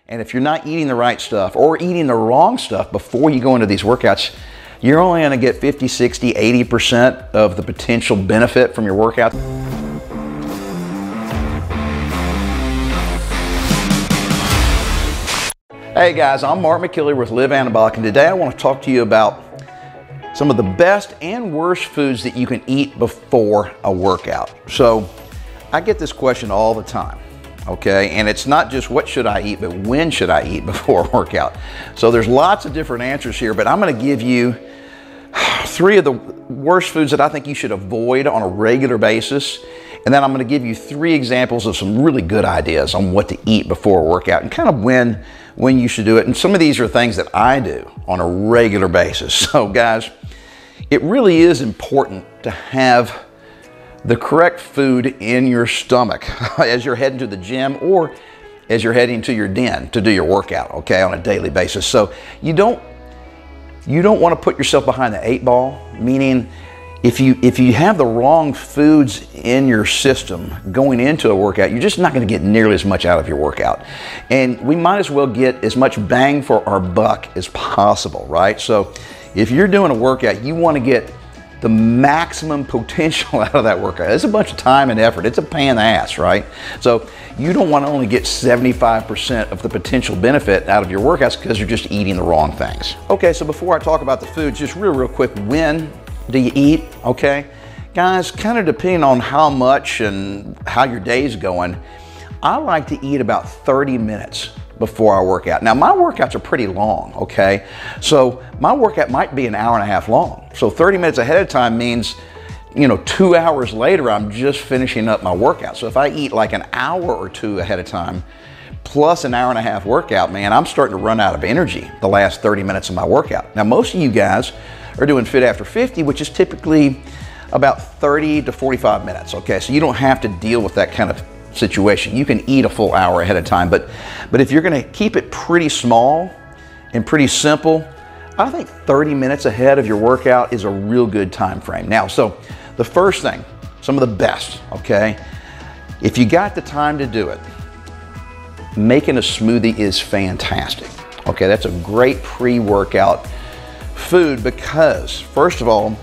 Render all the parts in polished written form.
And if you're not eating the right stuff or eating the wrong stuff before you go into these workouts, you're only going to get 50, 60, 80% of the potential benefit from your workout. Hey guys, I'm Mark McKilley with Live Anabolic, and today I want to talk to you about some of the best and worst foods that you can eat before a workout. So I get this question all the time. Okay, and it's not just what should I eat, but when should I eat before a workout? So there's lots of different answers here, but I'm going to give you 3 of the worst foods that I think you should avoid on a regular basis. And then I'm going to give you 3 examples of some really good ideas on what to eat before a workout and kind of when you should do it. And some of these are things that I do on a regular basis. So guys, it really is important to have the correct food in your stomach as you're heading to the gym or as you're heading to your den to do your workout, okay, on a daily basis. So you don't want to put yourself behind the 8 ball, meaning if you have the wrong foods in your system going into a workout, you're just not going to get nearly as much out of your workout. And we might as well get as much bang for our buck as possible, right? So if you're doing a workout, you want to get the maximum potential out of that workout. It's a bunch of time and effort. It's a pain in the ass, right? So you don't want to only get 75% of the potential benefit out of your workouts because you're just eating the wrong things. Okay, so before I talk about the foods, just real quick, when do you eat? Okay, guys, kind of depending on how much and how your day's going, I like to eat about 30 minutes before I work out. Now my workouts are pretty long, okay? So my workout might be an hour and a half long. So 30 minutes ahead of time means, 2 hours later, I'm just finishing up my workout. So if I eat like an hour or 2 ahead of time, plus an hour and a half workout, man, I'm starting to run out of energy the last 30 minutes of my workout. Now most of you guys are doing Fit After 50, which is typically about 30 to 45 minutes, okay? So you don't have to deal with that kind of situation. You can eat a full hour ahead of time, but if you're going to keep it pretty small and pretty simple, I think 30 minutes ahead of your workout is a real good time frame. Now, so the first thing, some of the best, okay? If you got the time to do it, making a smoothie is fantastic. Okay, that's a great pre-workout food because, first of all,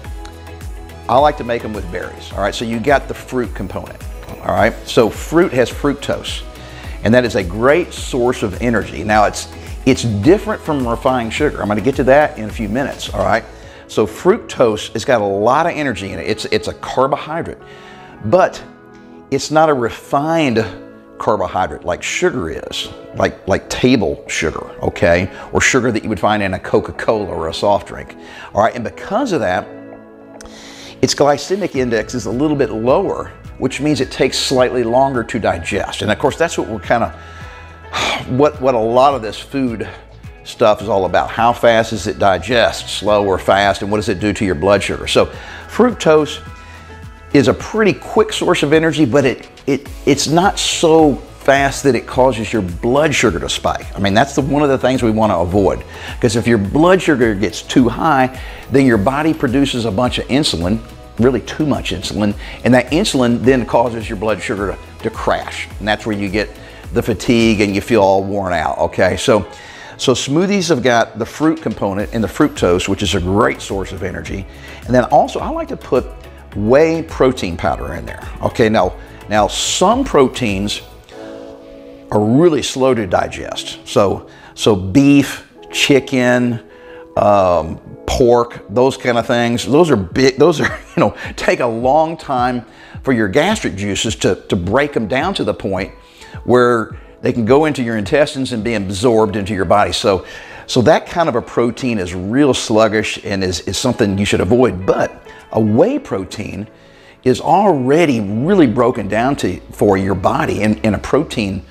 I like to make them with berries. All right, so you got the fruit component. All right, so fruit has fructose, and that is a great source of energy. Now it's different from refined sugar. I'm going to get to that in a few minutes. All right, so fructose has got a lot of energy in it. It's a carbohydrate, but it's not a refined carbohydrate like sugar is, like table sugar, okay, or sugar that you would find in a Coca-Cola or a soft drink. All right, and because of that, its glycemic index is a little bit lower, which means it takes slightly longer to digest. And of course, that's what we're kind of, what a lot of this food stuff is all about. How fast does it digest, slow or fast, and what does it do to your blood sugar? So fructose is a pretty quick source of energy, but it's not so fast that it causes your blood sugar to spike. I mean, that's one of the things we want to avoid, because if your blood sugar gets too high, then your body produces a bunch of insulin, really too much insulin, and that insulin then causes your blood sugar to crash, and that's where you get the fatigue and you feel all worn out, okay? So smoothies have got the fruit component and the fructose, which is a great source of energy. And then also I like to put whey protein powder in there, okay? Now some proteins are really slow to digest. So beef, chicken, pork, those kind of things, those are big, take a long time for your gastric juices to break them down to the point where they can go into your intestines and be absorbed into your body. So that kind of a protein is real sluggish and is something you should avoid. But a whey protein is already really broken down for your body in a protein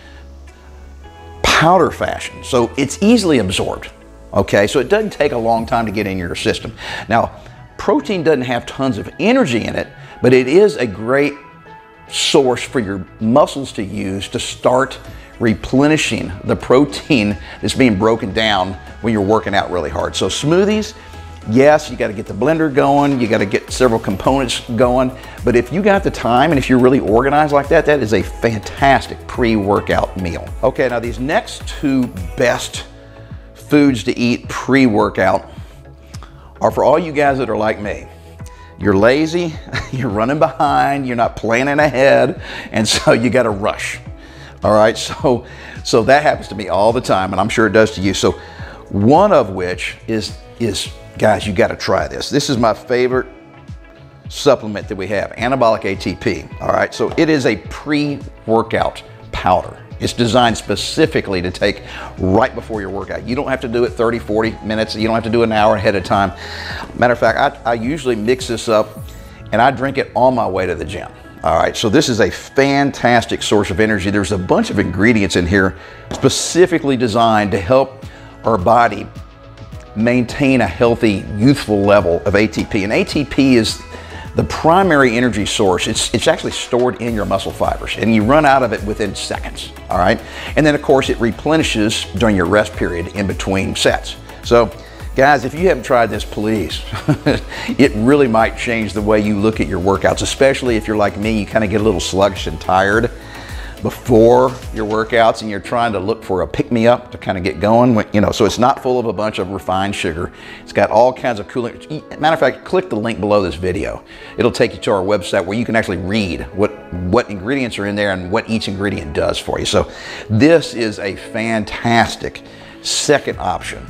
powder fashion. So it's easily absorbed. Okay, so it doesn't take a long time to get in your system. Now, protein doesn't have tons of energy in it, but it is a great source for your muscles to use to start replenishing the protein that's being broken down when you're working out really hard. So smoothies Yes, you got to get the blender going, you got to get several components going, but if you got the time and if you're really organized like that, that is a fantastic pre-workout meal. Okay, now these next two best foods to eat pre-workout are for all you guys that are like me. You're lazy, you're running behind, you're not planning ahead, and so you got to rush. All right, so that happens to me all the time, and I'm sure it does to you. So one of which is guys, you got to try this. This is my favorite supplement that we have, Anabolic ATP. All right, so it is a pre-workout powder. It's designed specifically to take right before your workout. You don't have to do it 30, 40 minutes. You don't have to do it an hour ahead of time. Matter of fact, I usually mix this up and I drink it on my way to the gym. All right, so this is a fantastic source of energy. There's a bunch of ingredients in here specifically designed to help our body maintain a healthy, youthful level of ATP. And ATP is the primary energy source. It's actually stored in your muscle fibers, and you run out of it within seconds, all right? And then, of course, it replenishes during your rest period in between sets. So, guys, if you haven't tried this, please. It really might change the way you look at your workouts, especially if you're like me, you kind of get a little sluggish and tired before your workouts and you're trying to look for a pick-me-up to kind of get going. You know, so it's not full of a bunch of refined sugar. It's got all kinds of cooling. Matter of fact, click the link below this video. It'll take you to our website where you can actually read what ingredients are in there and what each ingredient does for you. So this is a fantastic second option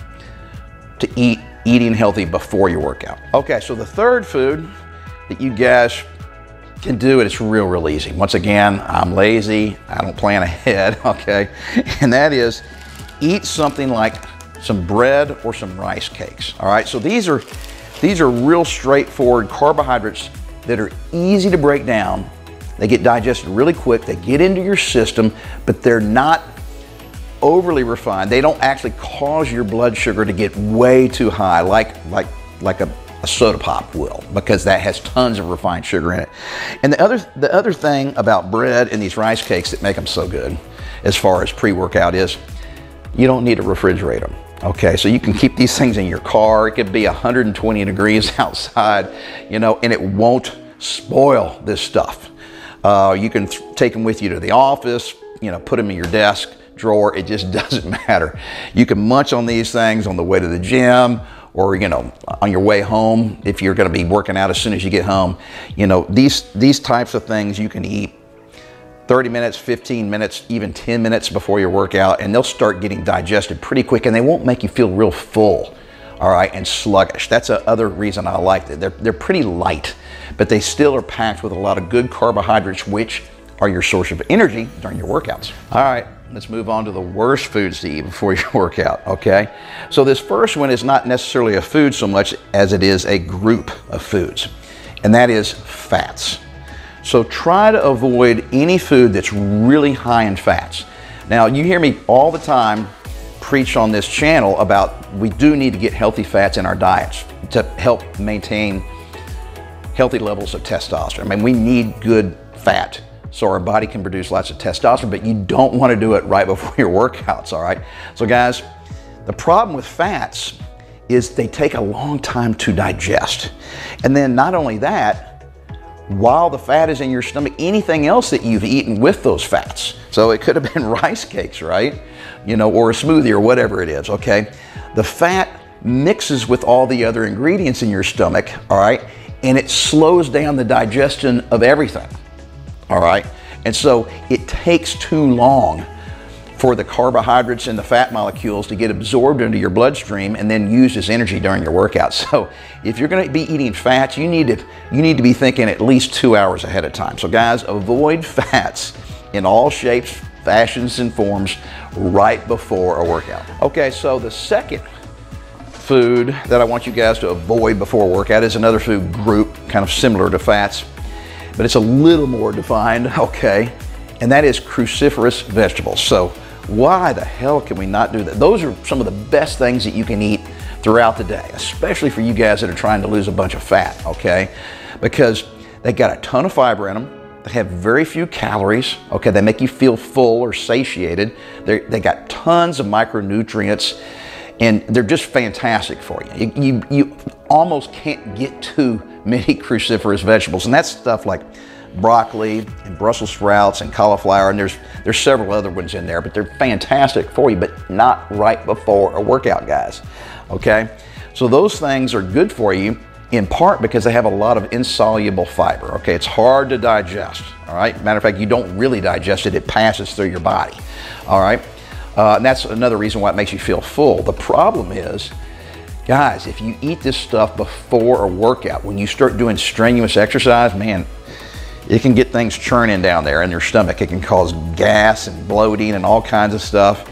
to eating healthy before your workout. Okay, so the third food that you guys can do it, it's real easy. Once again, I'm lazy, I don't plan ahead, okay? And that is, eat something like some bread or some rice cakes, all right? So these are real straightforward carbohydrates that are easy to break down. They get digested really quick, they get into your system, but they're not overly refined. They don't actually cause your blood sugar to get way too high like a soda pop will, because that has tons of refined sugar in it. And the other thing about bread and these rice cakes that make them so good as far as pre-workout is you don't need to refrigerate them. Okay, so you can keep these things in your car. It could be 120 degrees outside, you know, and it won't spoil this stuff. You can take them with you to the office, you know, put them in your desk drawer. It just doesn't matter. You can munch on these things on the way to the gym, or, you know, on your way home if you're going to be working out as soon as you get home. You know, these types of things you can eat 30 minutes, 15 minutes, even 10 minutes before your workout, and they'll start getting digested pretty quick, and they won't make you feel real full, all right, and sluggish. That's the other reason I like it. They're pretty light, but they still are packed with a lot of good carbohydrates, which are your source of energy during your workouts. All right, let's move on to the worst foods to eat before your workout, okay? So this first one is not necessarily a food so much as it is a group of foods, and that is fats. So try to avoid any food that's really high in fats. Now, you hear me all the time preach on this channel about we do need to get healthy fats in our diets to help maintain healthy levels of testosterone. I mean, we need good fat so our body can produce lots of testosterone, but you don't want to do it right before your workouts, all right? So guys, the problem with fats is they take a long time to digest. And then not only that, while the fat is in your stomach, anything else that you've eaten with those fats. So it could have been rice cakes, right? You know, or a smoothie or whatever it is, okay? The fat mixes with all the other ingredients in your stomach, all right? And it slows down the digestion of everything. All right, and so it takes too long for the carbohydrates and the fat molecules to get absorbed into your bloodstream and then used as energy during your workout. So if you're going to be eating fats, you need to be thinking at least 2 hours ahead of time. So guys, avoid fats in all shapes, fashions, and forms right before a workout. Okay, so the second food that I want you guys to avoid before a workout is another food group kind of similar to fats, but it's a little more defined, okay, and that is cruciferous vegetables. So why the hell can we not do that? Those are some of the best things that you can eat throughout the day, especially for you guys that are trying to lose a bunch of fat, okay, because they got a ton of fiber in them. They have very few calories, okay, they make you feel full or satiated. They got tons of micronutrients, And they're just fantastic for you. You almost can't get too many cruciferous vegetables. And that's stuff like broccoli and Brussels sprouts and cauliflower. And there's several other ones in there, but they're fantastic for you, but not right before a workout, guys. Okay? So those things are good for you in part because they have a lot of insoluble fiber. Okay? It's hard to digest. All right? Matter of fact, you don't really digest it. It passes through your body. All right? And that's another reason why it makes you feel full. The problem is, guys, if you eat this stuff before a workout, when you start doing strenuous exercise, man, it can get things churning down there in your stomach. It can cause gas and bloating and all kinds of stuff.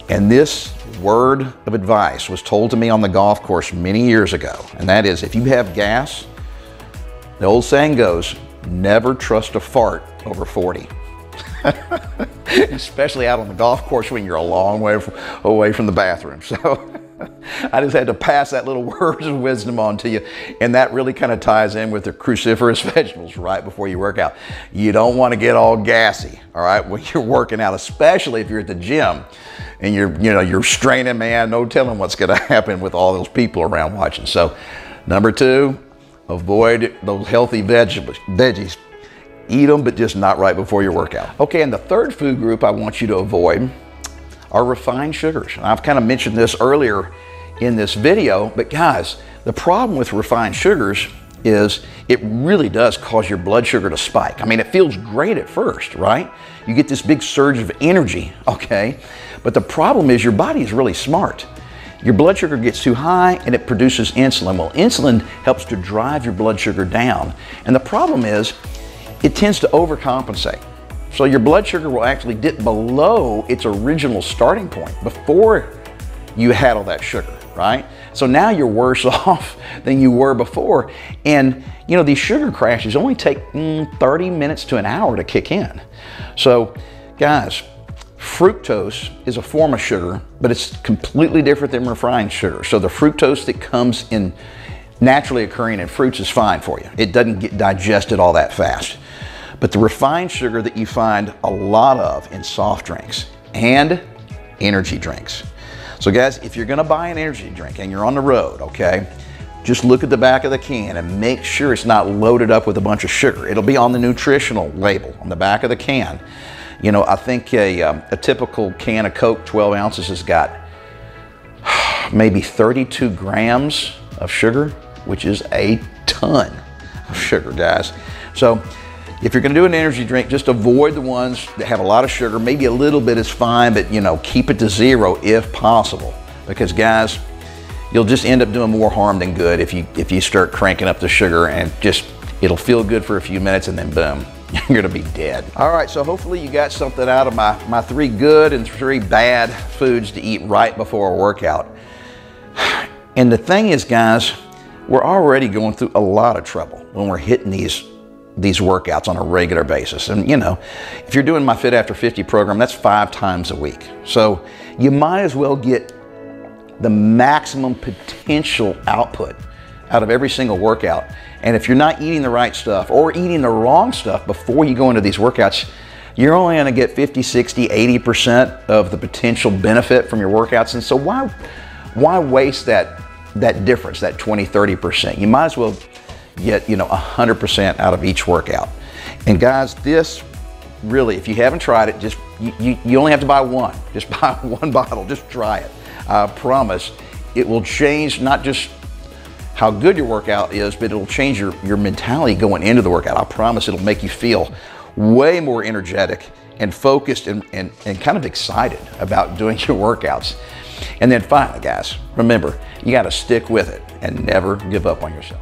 And this word of advice was told to me on the golf course many years ago. And that is, if you have gas, the old saying goes, never trust a fart over 40. Especially out on the golf course when you're a long way away from the bathroom. So I just had to pass that little words of wisdom on to you. And that really kind of ties in with the cruciferous vegetables right before you work out. You don't want to get all gassy, all right, when you're working out, especially if you're at the gym and you're straining, man, no telling what's going to happen with all those people around watching. So number 2, avoid those healthy veggies. Eat them, but just not right before your workout. Okay, and the third food group I want you to avoid are refined sugars. And I've kind of mentioned this earlier in this video, but guys, the problem with refined sugars is it really does cause your blood sugar to spike. I mean, it feels great at first, right? You get this big surge of energy, okay? But the problem is your body is really smart. Your blood sugar gets too high and it produces insulin. Well, insulin helps to drive your blood sugar down. And the problem is, it tends to overcompensate. So your blood sugar will actually dip below its original starting point before you had all that sugar, right? So now you're worse off than you were before. And you know, these sugar crashes only take 30 minutes to an hour to kick in. So guys, fructose is a form of sugar, but it's completely different than refined sugar. So the fructose that comes in naturally occurring in fruits is fine for you. It doesn't get digested all that fast. But the refined sugar that you find a lot of in soft drinks and energy drinks. So guys, if you're gonna buy an energy drink and you're on the road, okay, just look at the back of the can and make sure it's not loaded up with a bunch of sugar. It'll be on the nutritional label on the back of the can. You know, I think a typical can of Coke, 12 ounces, has got maybe 32 grams of sugar, which is a ton of sugar, guys. So if you're gonna do an energy drink, just avoid the ones that have a lot of sugar. Maybe a little bit is fine, but you know, keep it to 0 if possible. Because guys, you'll just end up doing more harm than good if you start cranking up the sugar, and just, it'll feel good for a few minutes and then boom, you're gonna be dead. All right, so hopefully you got something out of my 3 good and 3 bad foods to eat right before a workout. And the thing is, guys, we're already going through a lot of trouble when we're hitting these workouts on a regular basis. And you know, if you're doing my Fit After 50 program, that's 5 times a week. So you might as well get the maximum potential output out of every single workout. And if you're not eating the right stuff or eating the wrong stuff before you go into these workouts, you're only gonna get 50, 60, 80% of the potential benefit from your workouts. And so why waste that difference, that 20, 30%? You might as well get, you know, 100% out of each workout. And guys, this really, if you haven't tried it, just you only have to buy one. Just buy 1 bottle, just try it. I promise it will change not just how good your workout is, but it'll change your mentality going into the workout. I promise it'll make you feel way more energetic and focused and kind of excited about doing your workouts. And then finally, guys, remember, you got to stick with it and never give up on yourself.